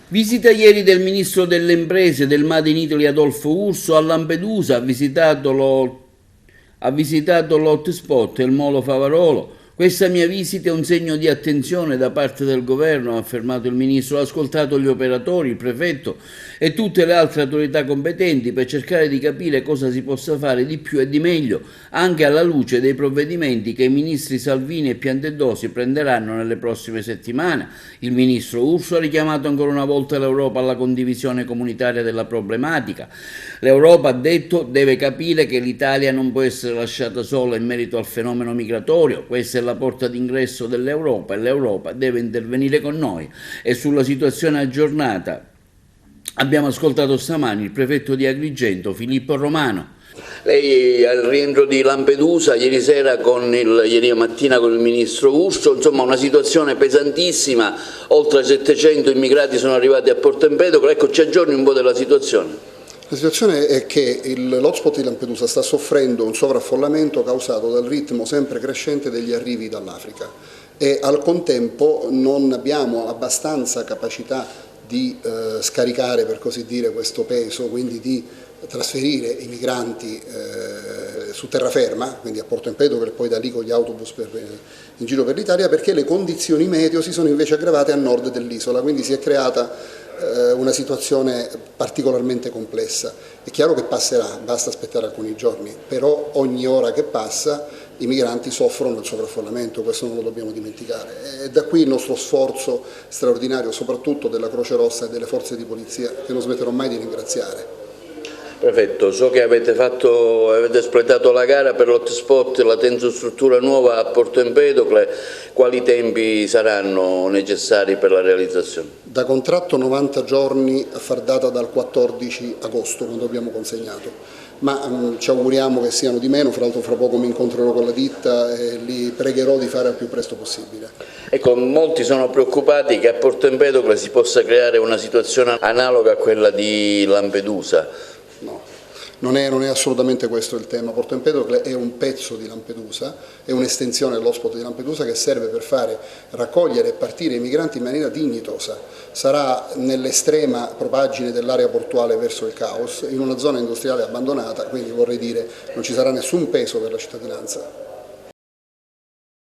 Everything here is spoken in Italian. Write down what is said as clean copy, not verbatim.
Visita ieri del ministro delle imprese del Made in Italy Adolfo Urso a Lampedusa, ha visitato l'hotspot e il Molo Favarolo. Questa mia visita è un segno di attenzione da parte del governo, ha affermato il ministro. Ha ascoltato gli operatori, il prefetto e tutte le altre autorità competenti per cercare di capire cosa si possa fare di più e di meglio, anche alla luce dei provvedimenti che i ministri Salvini e Piantedosi prenderanno nelle prossime settimane. Il ministro Urso ha richiamato ancora una volta l'Europa alla condivisione comunitaria della problematica. L'Europa, ha detto, deve capire che l'Italia non può essere lasciata sola in merito al fenomeno migratorio. Questa è la porta d'ingresso dell'Europa e l'Europa deve intervenire con noi. E sulla situazione aggiornata abbiamo ascoltato stamani il prefetto di Agrigento, Filippo Romano. Lei al rientro di Lampedusa ieri mattina con il ministro Urso, insomma una situazione pesantissima, oltre 700 immigrati sono arrivati a Porto Empedocle, ecco ci aggiorni un po' della situazione. La situazione è che l'hotspot di Lampedusa sta soffrendo un sovraffollamento causato dal ritmo sempre crescente degli arrivi dall'Africa e al contempo non abbiamo abbastanza capacità di scaricare, per così dire, questo peso, quindi di trasferire i migranti su terraferma, quindi a Porto Empedocle e poi da lì con gli autobus in giro per l'Italia, perché le condizioni meteo si sono invece aggravate a nord dell'isola, quindi si è creata una situazione particolarmente complessa. È chiaro che passerà, basta aspettare alcuni giorni, però ogni ora che passa i migranti soffrono il sovraffollamento, questo non lo dobbiamo dimenticare. E da qui il nostro sforzo straordinario, soprattutto della Croce Rossa e delle forze di polizia, che non smetterò mai di ringraziare. Prefetto, so che avete espletato la gara per l'hotspot, la tensostruttura nuova a Porto Empedocle, quali tempi saranno necessari per la realizzazione? Da contratto 90 giorni a far data dal 14 agosto, quando abbiamo consegnato, ma ci auguriamo che siano di meno, fra l'altro fra poco mi incontrerò con la ditta e li pregherò di fare al più presto possibile. Ecco, molti sono preoccupati che a Porto Empedocle si possa creare una situazione analoga a quella di Lampedusa. No, non è assolutamente questo il tema. Porto Empedocle è un pezzo di Lampedusa, è un'estensione dell'hotspot di Lampedusa che serve per fare raccogliere e partire i migranti in maniera dignitosa. Sarà nell'estrema propaggine dell'area portuale verso il caos, in una zona industriale abbandonata, quindi vorrei dire non ci sarà nessun peso per la cittadinanza.